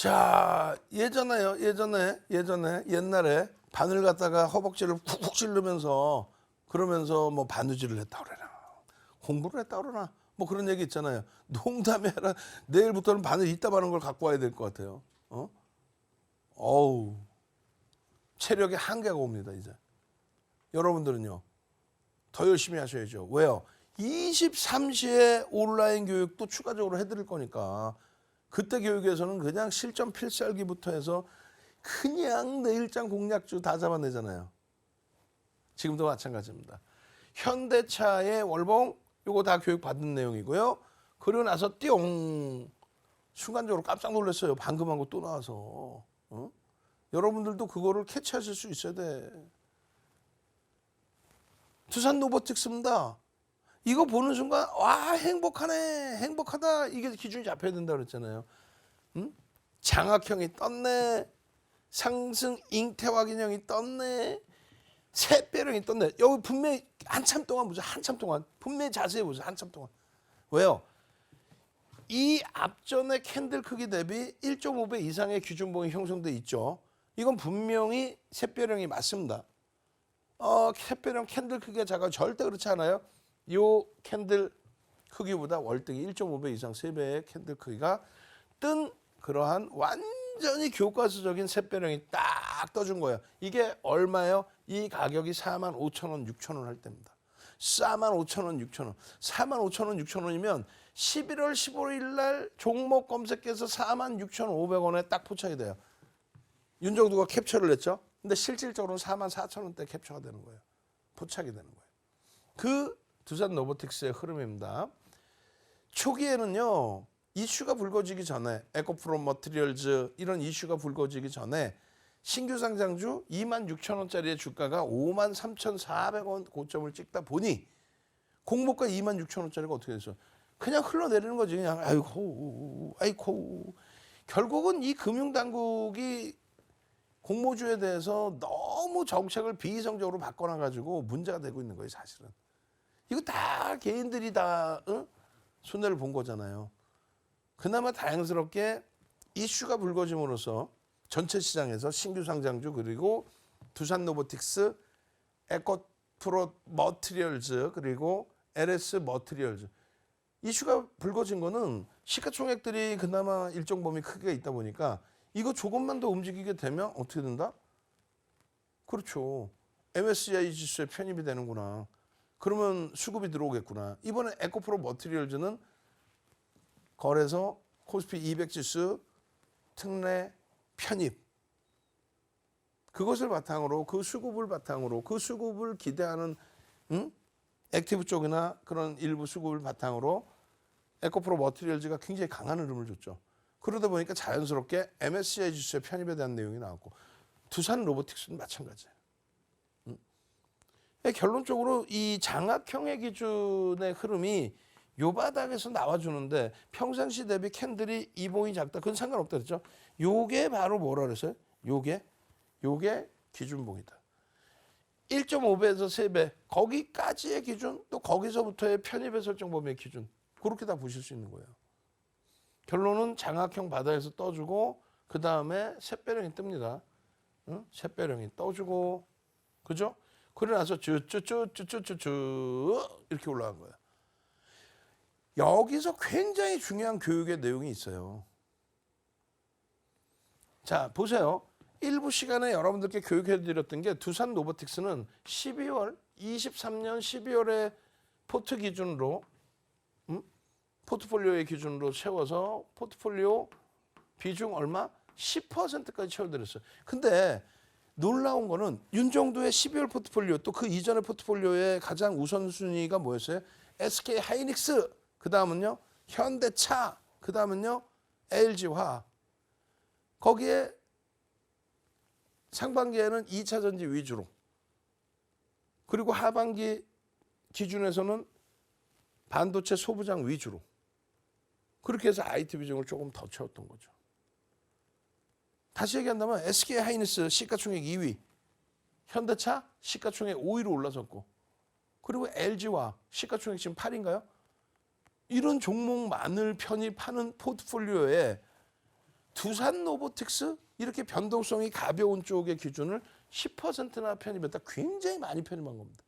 자, 옛날에 바늘 갖다가 허벅지를 쿡쿡 찌르면서 그러면서 뭐 바느질을 했다 그래라. 공부를 했다 그러나. 뭐 그런 얘기 있잖아요. 농담이 아니라 내일부터는 바늘 이따 바는 걸 갖고 와야 될 것 같아요. 어우. 체력에 한계가 옵니다, 이제. 여러분들은요. 더 열심히 하셔야죠. 왜요? 23시에 온라인 교육도 추가적으로 해드릴 거니까 그때 교육에서는 그냥 실전 필살기부터 해서 그냥 내일장 공략주 다 잡아내잖아요. 지금도 마찬가지입니다. 현대차의 월봉 요거 다 교육 받은 내용이고요. 그러고 나서 띠용 순간적으로 깜짝 놀랐어요. 방금 한 거 또 나와서. 여러분들도 그거를 캐치하실 수 있어야 돼. 두산 로보틱스입니다. 이거 보는 순간 와 행복하네 행복하다 이게 기준이 잡혀야 된다 그랬잖아요. 장악형이 떴네. 상승 잉태화 기능이 떴네. 새배령이 떴네. 여기 분명히 한참 동안 보세요. 한참 동안 분명히 자세히 보세요. 한참 동안. 왜요? 이 앞전의 캔들 크기 대비 1.5배 이상의 기준봉이 형성돼 있죠. 이건 분명히 새배령이 맞습니다. 새배령 캔들 크기가 작아 절대 그렇지 않아요. 요 캔들 크기보다 월등히 1.5배 이상 3배의 캔들 크기가 뜬 그러한 완전히 교과서적인 새배령이 딱 떠준 거예요. 이게 얼마예요? 이 가격이 45,000원, 6,000원 할 때입니다. 45,000원, 6,000원. 45,000원, 6,000원이면 11월 15일 날 종목 검색해서 46,500원에 딱 포착이 돼요. 윤정두가 캡처를 했죠. 근데 실질적으로는 44,000원대 캡처가 되는 거예요. 포착이 되는 거예요. 그 두산 로보틱스의 흐름입니다. 초기에는요. 이슈가 불거지기 전에 에코프로 머티리얼즈 이런 이슈가 불거지기 전에 신규 상장주 26,000원짜리의 주가가 53,400원 고점을 찍다 보니 공모가 26,000원짜리가 어떻게 됐어요? 그냥 흘러내리는 거지. 그냥 아이고. 결국은 이 금융당국이 공모주에 대해서 너무 정책을 비이성적으로 바꿔놔가지고 문제가 되고 있는 거예요, 사실은. 이거 다 개인들이 다 손해를 본 거잖아요. 그나마 다행스럽게 이슈가 불거짐으로써 전체 시장에서 신규 상장주 그리고 두산 로보틱스, 에코프로 머티리얼즈 그리고 LS 머티리얼즈 이슈가 불거진 거는 시가총액들이 그나마 일정 범위 크기가 있다 보니까 이거 조금만 더 움직이게 되면 어떻게 된다? 그렇죠. MSCI 지수에 편입이 되는구나. 그러면 수급이 들어오겠구나. 이번에 에코프로 머티리얼즈는 거래소 코스피 200 지수 특례 편입. 그것을 바탕으로 그 수급을 바탕으로 그 수급을 기대하는 액티브 쪽이나 그런 일부 수급을 바탕으로 에코프로 머티리얼즈가 굉장히 강한 흐름을 줬죠. 그러다 보니까 자연스럽게 MSCI 지수의 편입에 대한 내용이 나왔고 두산 로보틱스는 마찬가지예요. 결론적으로 이 장악형의 기준의 흐름이 요 바닥에서 나와주는데 평상시 대비 캔들이 이봉이 작다. 그건 상관없다 그랬죠. 요게 바로 뭐라 그랬어요? 요게 기준봉이다. 1.5배에서 3배 거기까지의 기준 또 거기서부터의 편입의 설정 범위의 기준 그렇게 다 보실 수 있는 거예요. 결론은 장악형 바닥에서 떠주고 그 다음에 샛배령이 뜹니다. 샛배령이 떠주고 그죠? 그러고 나서 쭈쭈쭈쭈쭈쭈 이렇게 올라간 거예요. 여기서 굉장히 중요한 교육의 내용이 있어요. 자 보세요. 일부 시간에 여러분들께 교육해드렸던 게 두산 로보틱스는 23년 12월에 포트 기준으로 포트폴리오의 기준으로 채워서 포트폴리오 비중 얼마? 10%까지 채워드렸어요. 근데 놀라운 거는 윤정두의 12월 포트폴리오 또 그 이전의 포트폴리오의 가장 우선순위가 뭐였어요? SK 하이닉스 그 다음은요 현대차 그 다음은요 LG화학 거기에 상반기에는 2차 전지 위주로 그리고 하반기 기준에서는 반도체 소부장 위주로 그렇게 해서 IT 비중을 조금 더 채웠던 거죠. 다시 얘기한다면 SK 하이닉스 시가총액 2위, 현대차 시가총액 5위로 올라섰고 그리고 LG화 시가총액 지금 8위인가요? 이런 종목만을 편입하는 포트폴리오에 두산 로보틱스 이렇게 변동성이 가벼운 쪽의 기준을 10%나 편입했다. 굉장히 많이 편입한 겁니다.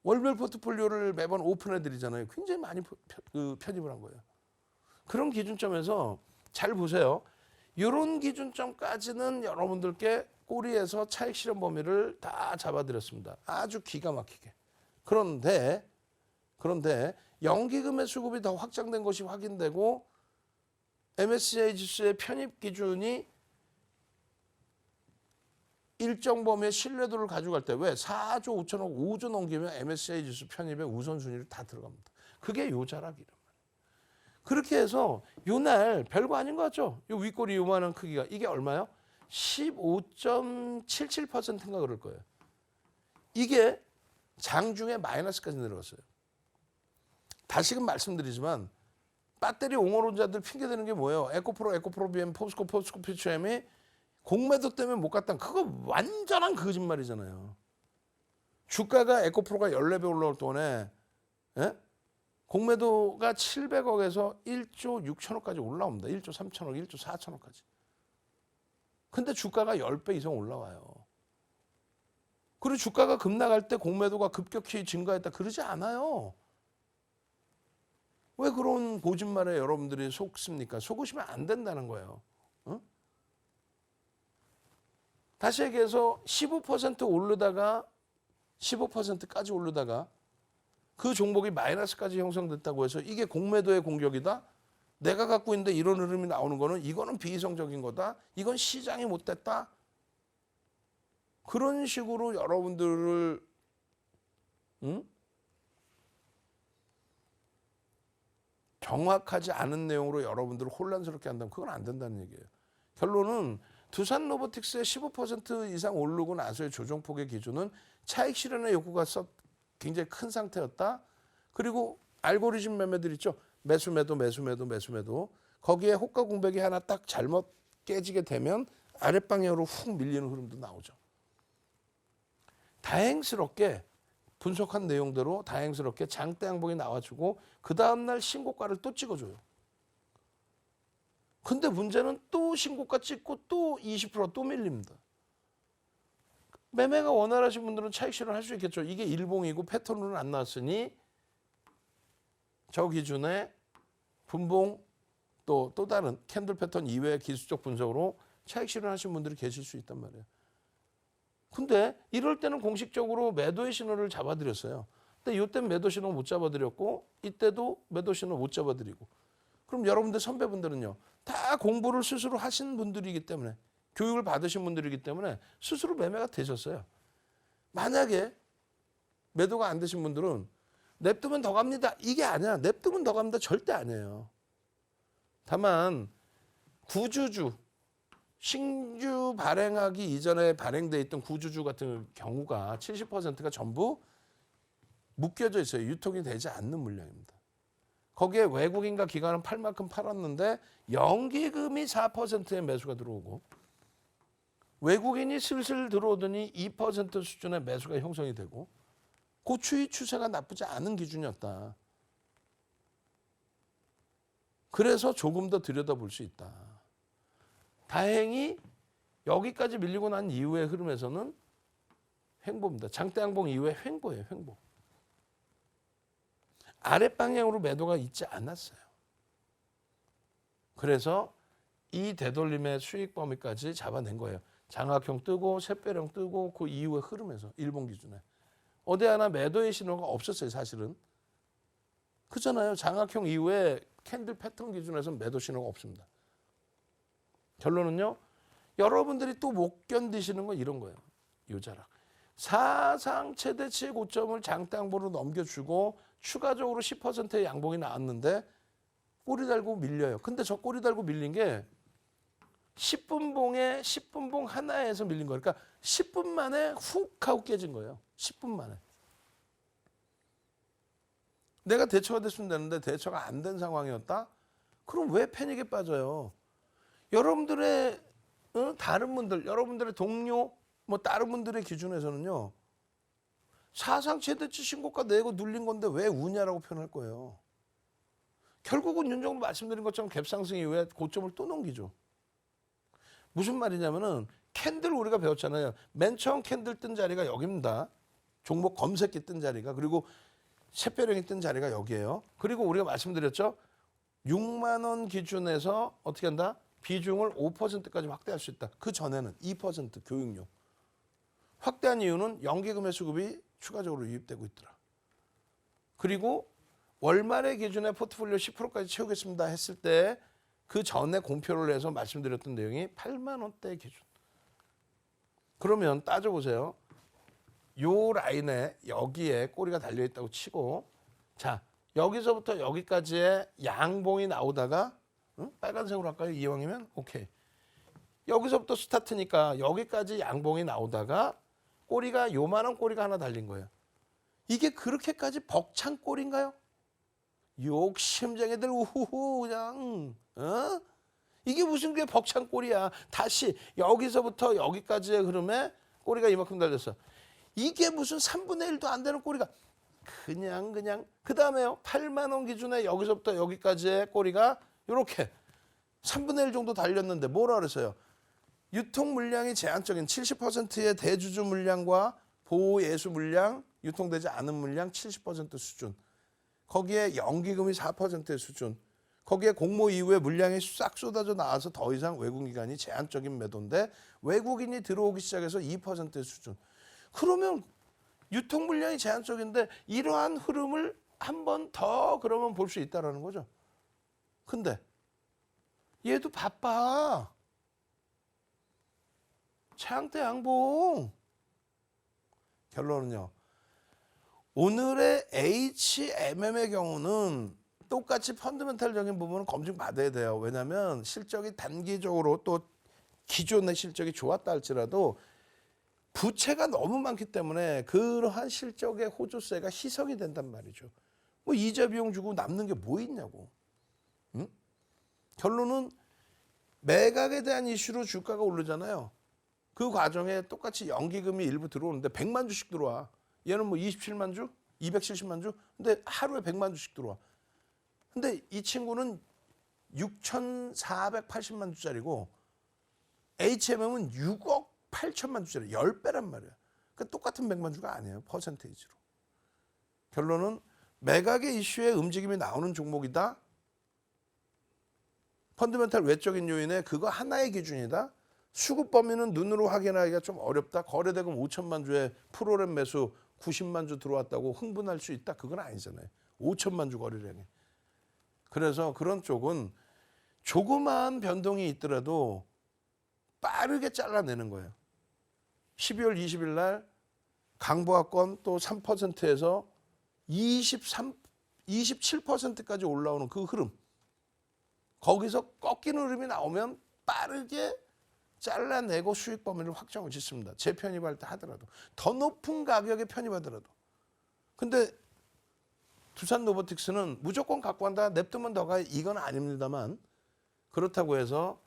월별 포트폴리오를 매번 오픈해 드리잖아요. 굉장히 많이 편입을 한 거예요. 그런 기준점에서 잘 보세요. 이런 기준점까지는 여러분들께 꼬리에서 차익 실현 범위를 다 잡아드렸습니다. 아주 기가 막히게. 그런데 연기금의 수급이 더 확장된 것이 확인되고 MSCI 지수의 편입 기준이 일정 범위의 신뢰도를 가져갈 때 왜 4조 5천억 5조 넘기면 MSCI 지수 편입에 우선순위를 다 들어갑니다. 그게 요자락이란 말이에요. 그렇게 해서 요날 별거 아닌 거 같죠? 요 윗꼬리 요만한 크기가 이게 얼마요? 15.77%인가 그럴 거예요. 이게 장중에 마이너스까지 내려갔어요. 다시금 말씀드리지만 배터리 옹호론자들 핑계대는 게 뭐예요? 에코프로 BM, 포스코 퓨처엠이 공매도 때문에 못 갔다. 그거 완전한 거짓말이잖아요. 주가가 에코프로가 14배 올라올 동안에 공매도가 700억에서 1조 6천억까지 올라옵니다. 1조 3천억, 1조 4천억까지. 근데 주가가 10배 이상 올라와요. 그리고 주가가 급락할 때 공매도가 급격히 증가했다 그러지 않아요. 왜 그런 거짓말에 여러분들이 속습니까? 속으시면 안 된다는 거예요. 어? 다시 얘기해서 15% 오르다가 15%까지 오르다가 그 종목이 마이너스까지 형성됐다고 해서 이게 공매도의 공격이다? 내가 갖고 있는데 이런 흐름이 나오는 거는 이거는 비이성적인 거다? 이건 시장이 못됐다? 그런 식으로 여러분들을 정확하지 않은 내용으로 여러분들을 혼란스럽게 한다면 그건 안 된다는 얘기예요. 결론은 두산 로보틱스의 15% 이상 오르고 나서의 조정폭의 기준은 차익 실현의 욕구가 굉장히 큰 상태였다. 그리고 알고리즘 매매들 있죠. 매수매도. 거기에 호가 공백이 하나 딱 잘못 깨지게 되면 아랫방향으로 훅 밀리는 흐름도 나오죠. 다행스럽게 분석한 내용대로 다행스럽게 장대 양봉이 나와주고 그 다음날 신고가를 또 찍어줘요. 근데 문제는 또 신고가 찍고 또 20% 밀립니다. 매매가 원활하신 분들은 차익 실현할 수 있겠죠. 이게 일봉이고 패턴으로는 안 나왔으니 저 기준에 분봉 또 다른 캔들 패턴 이외의 기술적 분석으로 차익 실현하신 분들이 계실 수 있단 말이에요. 근데 이럴 때는 공식적으로 매도의 신호를 잡아드렸어요. 근데 이때는 매도 신호 못 잡아드렸고 이때도 매도 신호 못 잡아드리고 그럼 여러분들 선배분들은요. 다 공부를 스스로 하신 분들이기 때문에 교육을 받으신 분들이기 때문에 스스로 매매가 되셨어요. 만약에 매도가 안 되신 분들은 냅두면 더 갑니다. 이게 아니야. 냅두면 더 갑니다. 절대 아니에요. 다만 구주주 신규 발행하기 이전에 발행돼 있던 구주주 같은 경우가 70%가 전부 묶여져 있어요. 유통이 되지 않는 물량입니다. 거기에 외국인과 기관은 팔 만큼 팔았는데 연기금이 4%의 매수가 들어오고 외국인이 슬슬 들어오더니 2% 수준의 매수가 형성이 되고 그 추세가 나쁘지 않은 기준이었다. 그래서 조금 더 들여다볼 수 있다. 다행히 여기까지 밀리고 난 이후의 흐름에서는 횡보입니다. 장대 양봉 이후에 횡보예요. 횡보. 아랫방향으로 매도가 있지 않았어요. 그래서 이 되돌림의 수익 범위까지 잡아낸 거예요. 장악형 뜨고 샛별형 뜨고 그 이후의 흐름에서 일본 기준에. 어디 하나 매도의 신호가 없었어요. 사실은. 그렇잖아요. 장악형 이후에 캔들 패턴 기준에서 매도 신호가 없습니다. 결론은요. 여러분들이 또 못 견디시는 건 이런 거예요. 요자락. 사상 최대치의 고점을 장대양봉으로 넘겨주고 추가적으로 10%의 양봉이 나왔는데 꼬리 달고 밀려요. 근데 저 꼬리 달고 밀린 게 10분봉에 10분봉 하나에서 밀린 거예요. 그러니까 10분 만에 훅 하고 깨진 거예요. 10분 만에. 내가 대처가 됐으면 되는데 대처가 안 된 상황이었다? 그럼 왜 패닉에 빠져요? 여러분들의 다른 분들, 여러분들의 동료, 뭐 다른 분들의 기준에서는요. 사상 최대치 신고가 내고 눌린 건데 왜 우냐라고 표현할 거예요. 결국은 윤정도 말씀드린 것처럼 갭상승 이후에 고점을 또 넘기죠. 무슨 말이냐면은 캔들 우리가 배웠잖아요. 맨 처음 캔들 뜬 자리가 여기입니다. 종목 검색기 뜬 자리가. 그리고 샛별형이 뜬 자리가 여기예요. 그리고 우리가 말씀드렸죠. 6만 원 기준에서 어떻게 한다? 비중을 5%까지 확대할 수 있다. 그 전에는 2% 교육료. 확대한 이유는 연기금의 수급이 추가적으로 유입되고 있더라. 그리고 월말의 기준에 포트폴리오 10%까지 채우겠습니다 했을 때 그 전에 공표를 해서 말씀드렸던 내용이 8만 원대 기준. 그러면 따져보세요. 요 라인에 여기에 꼬리가 달려있다고 치고 자 여기서부터 여기까지의 양봉이 나오다가 빨간색으로 할까요? 이왕이면 오케이. 여기서부터 스타트니까 여기까지 양봉이 나오다가 꼬리가 요만한 꼬리가 하나 달린 거예요. 이게 그렇게까지 벅찬 꼬리인가요? 욕심쟁이들 우후후 그냥 이게 무슨 게 벅찬 꼬리야. 다시 여기서부터 여기까지의 흐름에 꼬리가 이만큼 달렸어. 이게 무슨 3분의 1도 안 되는 꼬리가 그냥 그 다음에요. 8만 원 기준에 여기서부터 여기까지의 꼬리가 이렇게 3분의 1 정도 달렸는데 뭐라 그랬어요? 유통 물량이 제한적인 70%의 대주주 물량과 보호 예수 물량, 유통되지 않은 물량 70% 수준. 거기에 연기금이 4%의 수준. 거기에 공모 이후에 물량이 싹 쏟아져 나와서 더 이상 외국기관이 제한적인 매도인데 외국인이 들어오기 시작해서 2%의 수준. 그러면 유통 물량이 제한적인데 이러한 흐름을 한 번 더 그러면 볼 수 있다라는 거죠. 근데 얘도 바빠. 차양대 양봉. 결론은요. 오늘의 HMM의 경우는 똑같이 펀더멘탈적인 부분은 검증받아야 돼요. 왜냐하면 실적이 단기적으로 또 기존의 실적이 좋았다 할지라도 부채가 너무 많기 때문에 그러한 실적의 호조세가 희석이 된단 말이죠. 뭐 이자 비용 주고 남는 게 뭐 있냐고. 응? 결론은 매각에 대한 이슈로 주가가 오르잖아요. 그 과정에 똑같이 연기금이 일부 들어오는데 100만 주씩 들어와. 얘는 뭐 27만 주? 270만 주? 근데 하루에 100만 주씩 들어와. 근데 이 친구는 6,480만 주짜리고 HMM은 6억 8천만 주짜리 10배란 말이야. 그러니까 똑같은 100만 주가 아니에요. 퍼센테이지로. 결론은 매각의 이슈에 움직임이 나오는 종목이다. 펀더멘탈 외적인 요인에 그거 하나의 기준이다. 수급 범위는 눈으로 확인하기가 좀 어렵다. 거래대금 5천만 주에 프로그램 매수 90만 주 들어왔다고 흥분할 수 있다. 그건 아니잖아요. 5천만 주 거래량에. 그래서 그런 쪽은 조그마한 변동이 있더라도 빠르게 잘라내는 거예요. 12월 20일 날 강보합권 또 3%에서 27%까지 올라오는 그 흐름. 거기서 꺾이는 흐름이 나오면 빠르게 잘라내고 수익 범위를 확정을 짓습니다. 재편입할 때 하더라도. 더 높은 가격에 편입하더라도. 근데 두산 로보틱스는 무조건 갖고 간다. 냅두면 더 가. 이건 아닙니다만 그렇다고 해서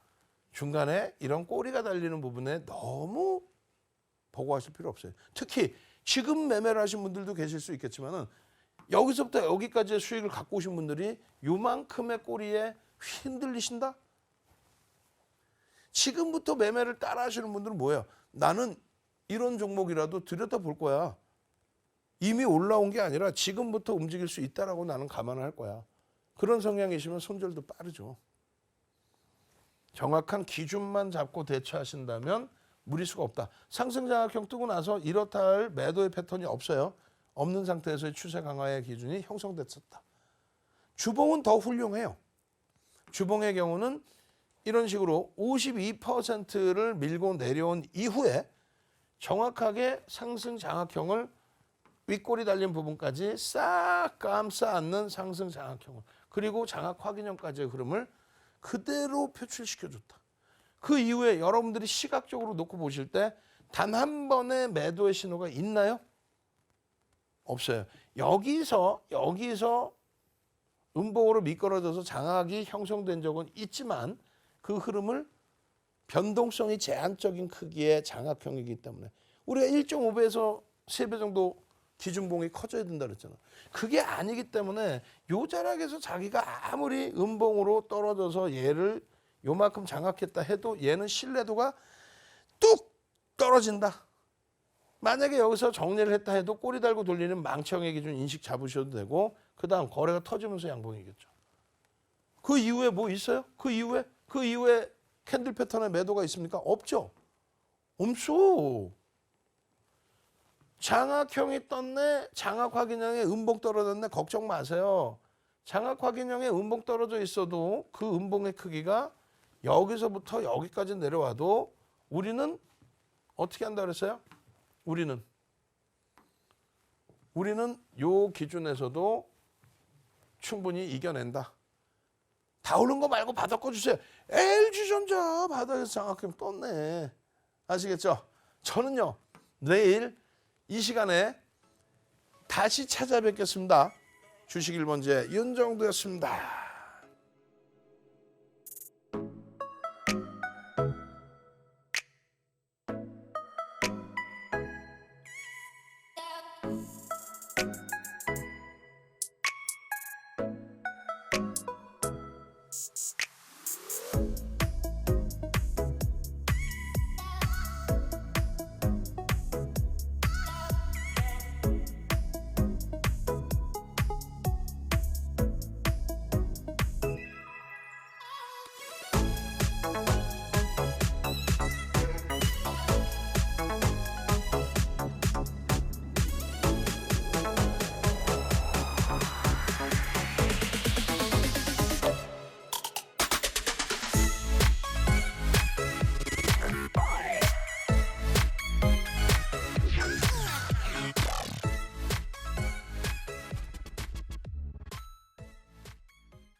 중간에 이런 꼬리가 달리는 부분에 너무 보고하실 필요 없어요. 특히 지금 매매를 하신 분들도 계실 수 있겠지만은 여기서부터 여기까지의 수익을 갖고 오신 분들이 요만큼의 꼬리에 흔들리신다? 지금부터 매매를 따라 하시는 분들은 뭐예요? 나는 이런 종목이라도 들여다볼 거야. 이미 올라온 게 아니라 지금부터 움직일 수 있다라고 나는 감안을 할 거야. 그런 성향이시면 손절도 빠르죠. 정확한 기준만 잡고 대처하신다면 무리수가 없다. 상승장악형 뜨고 나서 이렇다 할 매도의 패턴이 없어요. 없는 상태에서의 추세 강화의 기준이 형성됐었다. 주봉은 더 훌륭해요. 주봉의 경우는 이런 식으로 52%를 밀고 내려온 이후에 정확하게 상승 장악형을 윗골이 달린 부분까지 싹 감싸 안는 상승 장악형을 그리고 장악 확인형까지의 흐름을 그대로 표출시켜줬다. 그 이후에 여러분들이 시각적으로 놓고 보실 때 단 한 번의 매도의 신호가 있나요? 없어요. 여기서 음봉으로 미끄러져서 장악이 형성된 적은 있지만 그 흐름을 변동성이 제한적인 크기의 장악형이기 때문에 우리가 1.5배에서 3배 정도 기준봉이 커져야 된다 그랬잖아. 그게 아니기 때문에 요 자락에서 자기가 아무리 음봉으로 떨어져서 얘를 요만큼 장악했다 해도 얘는 신뢰도가 뚝 떨어진다. 만약에 여기서 정리를 했다 해도 꼬리 달고 돌리는 망청의 기준 인식 잡으셔도 되고 그 다음 거래가 터지면서 양봉이겠죠. 그 이후에 뭐 있어요? 그 이후에 캔들 패턴의 매도가 있습니까? 없죠. 없어. 장악형이 떴네. 장악 확인형에 음봉 떨어졌네. 걱정 마세요. 장악 확인형에 음봉 떨어져 있어도 그 음봉의 크기가 여기서부터 여기까지 내려와도 우리는 어떻게 한다 그랬어요? 우리는 요 기준에서도 충분히 이겨낸다. 다 오른 거 말고 바닥 꺼주세요. LG전자 바닥에서 장악형 떴네. 아시겠죠? 저는요 내일 이 시간에 다시 찾아뵙겠습니다. 주식 1번째 윤정두였습니다.